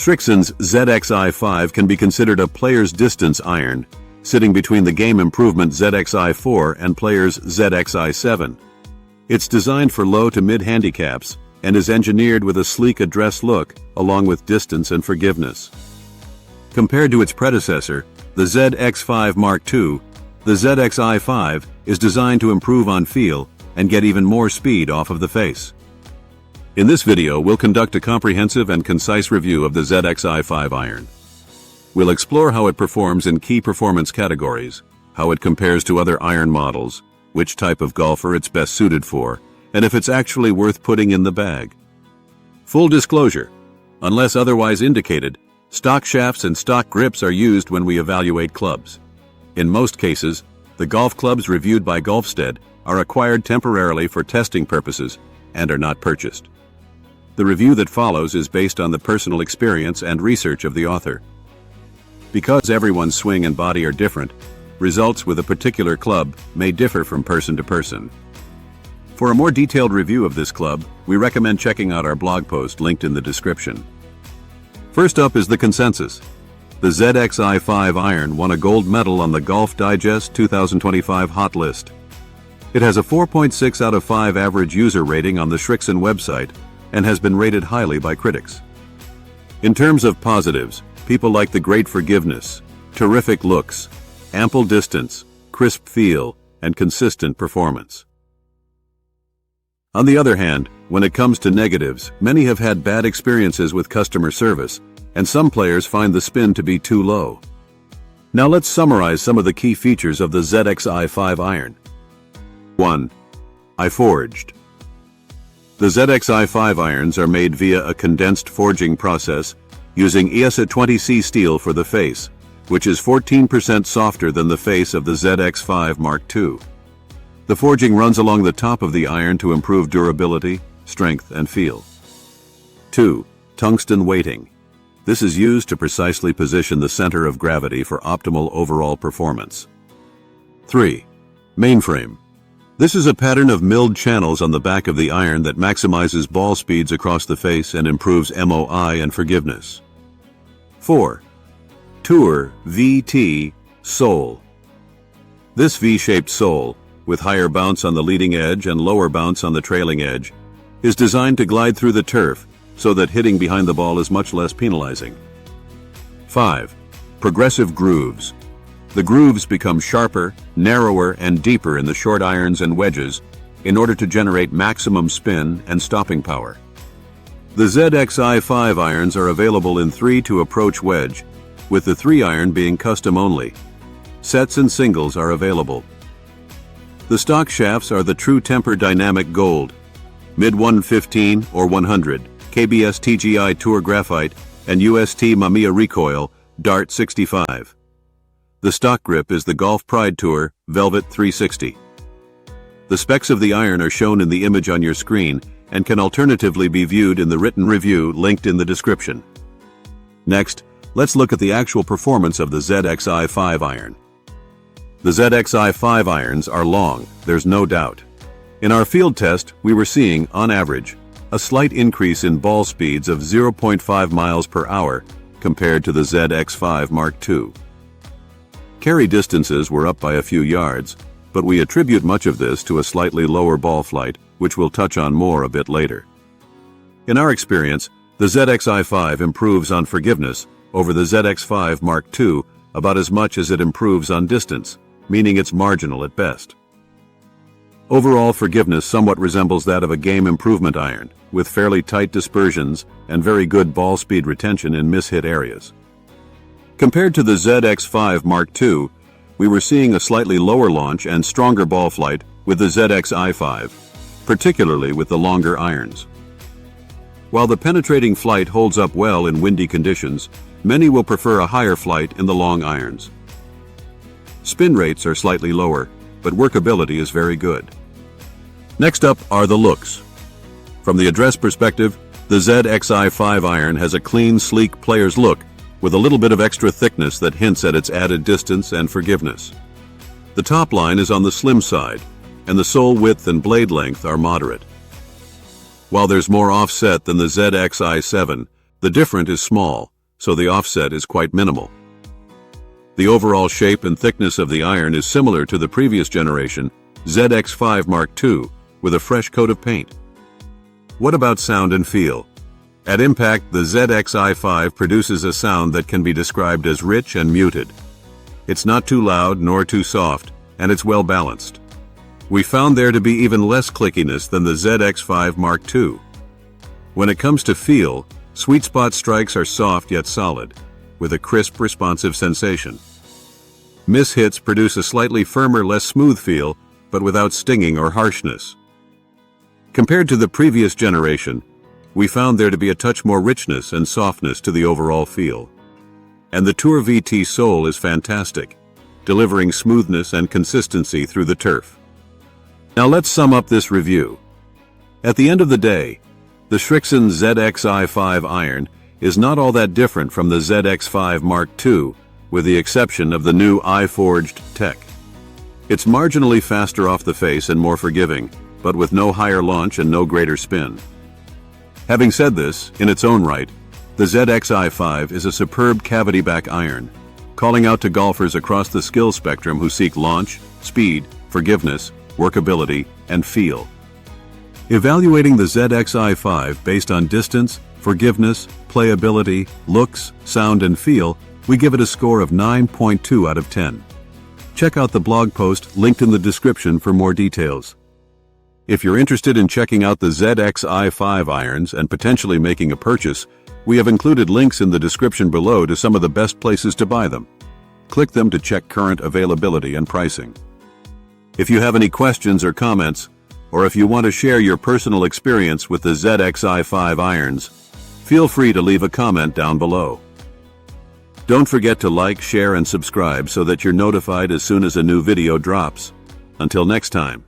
Srixon's ZXi5 can be considered a player's distance iron, sitting between the game improvement ZXi4 and player's ZXi7. It's designed for low to mid handicaps and is engineered with a sleek address look along with distance and forgiveness. Compared to its predecessor, the ZX5 Mark II, the ZXi5 is designed to improve on feel and get even more speed off of the face. In this video, we'll conduct a comprehensive and concise review of the ZXi5 iron. We'll explore how it performs in key performance categories, how it compares to other iron models, which type of golfer it's best suited for, and if it's actually worth putting in the bag. Full disclosure: unless otherwise indicated, stock shafts and stock grips are used when we evaluate clubs. In most cases, the golf clubs reviewed by Golfstead are acquired temporarily for testing purposes and are not purchased. The review that follows is based on the personal experience and research of the author. Because everyone's swing and body are different, results with a particular club may differ from person to person. For a more detailed review of this club, we recommend checking out our blog post linked in the description. First up is the consensus. The ZXi5 iron won a gold medal on the Golf Digest 2025 Hot List. It has a 4.6 out of 5 average user rating on the Srixon website and has been rated highly by critics. In terms of positives, people like the great forgiveness, terrific looks, ample distance, crisp feel, and consistent performance. On the other hand, when it comes to negatives, many have had bad experiences with customer service, and some players find the spin to be too low. Now let's summarize some of the key features of the ZXi5 iron. 1. iForged. The ZXi5 irons are made via a condensed forging process using ESA 20C steel for the face, which is 14% softer than the face of the ZX5 Mark II. The forging runs along the top of the iron to improve durability, strength, and feel. 2. Tungsten weighting. This is used to precisely position the center of gravity for optimal overall performance. 3. Mainframe. This is a pattern of milled channels on the back of the iron that maximizes ball speeds across the face and improves MOI and forgiveness. 4. Tour VT Sole. This V-shaped sole, with higher bounce on the leading edge and lower bounce on the trailing edge, is designed to glide through the turf so that hitting behind the ball is much less penalizing. 5. Progressive grooves. The grooves become sharper, narrower, and deeper in the short irons and wedges in order to generate maximum spin and stopping power. The ZXi5 irons are available in 3 to approach wedge, with the 3 iron being custom only. Sets and singles are available. The stock shafts are the True Temper Dynamic Gold, Mid 115 or 100, KBS TGI Tour Graphite, and UST Mamiya Recoil, Dart 65. The stock grip is the Golf Pride Tour Velvet 360. The specs of the iron are shown in the image on your screen and can alternatively be viewed in the written review linked in the description. Next, let's look at the actual performance of the ZXi5 iron. The ZXi5 irons are long, there's no doubt. In our field test, we were seeing, on average, a slight increase in ball speeds of 0.5 miles per hour compared to the ZX5 Mark II. Carry distances were up by a few yards, but we attribute much of this to a slightly lower ball flight, which we'll touch on more a bit later. In our experience, the ZXi5 improves on forgiveness over the ZX5 Mark II about as much as it improves on distance, meaning it's marginal at best. Overall forgiveness somewhat resembles that of a game improvement iron, with fairly tight dispersions and very good ball speed retention in mishit areas. Compared to the ZX5 Mark II, we were seeing a slightly lower launch and stronger ball flight with the ZXi5, particularly with the longer irons. While the penetrating flight holds up well in windy conditions, many will prefer a higher flight in the long irons. Spin rates are slightly lower, but workability is very good. Next up are the looks. From the address perspective, the ZXi5 iron has a clean, sleek player's look with a little bit of extra thickness that hints at its added distance and forgiveness. The top line is on the slim side, and the sole width and blade length are moderate. While there's more offset than the ZXi7, The difference is small, so the offset is quite minimal. The overall shape and thickness of the iron is similar to the previous generation, ZXi5 Mark II, with a fresh coat of paint. What about sound and feel? At impact, the ZXi5 produces a sound that can be described as rich and muted. It's not too loud nor too soft, and it's well balanced. We found there to be even less clickiness than the ZXi5 Mark II. When it comes to feel, sweet spot strikes are soft yet solid, with a crisp, responsive sensation. Miss hits produce a slightly firmer, less smooth feel, but without stinging or harshness. Compared to the previous generation, we found there to be a touch more richness and softness to the overall feel. And the Tour VT sole is fantastic, delivering smoothness and consistency through the turf. Now let's sum up this review. At the end of the day, the Srixon ZXi5 iron is not all that different from the ZXi5 Mark II, with the exception of the new iForged tech. It's marginally faster off the face and more forgiving, but with no higher launch and no greater spin. Having said this, in its own right, the ZXi5 is a superb cavity-back iron, calling out to golfers across the skill spectrum who seek launch, speed, forgiveness, workability, and feel. Evaluating the ZXi5 based on distance, forgiveness, playability, looks, sound, and feel, we give it a score of 9.2 out of 10. Check out the blog post linked in the description for more details. If you're interested in checking out the ZXi5 irons and potentially making a purchase, we have included links in the description below to some of the best places to buy them. Click them to check current availability and pricing. If you have any questions or comments, or if you want to share your personal experience with the ZXi5 irons, feel free to leave a comment down below. Don't forget to like, share, and subscribe so that you're notified as soon as a new video drops. Until next time.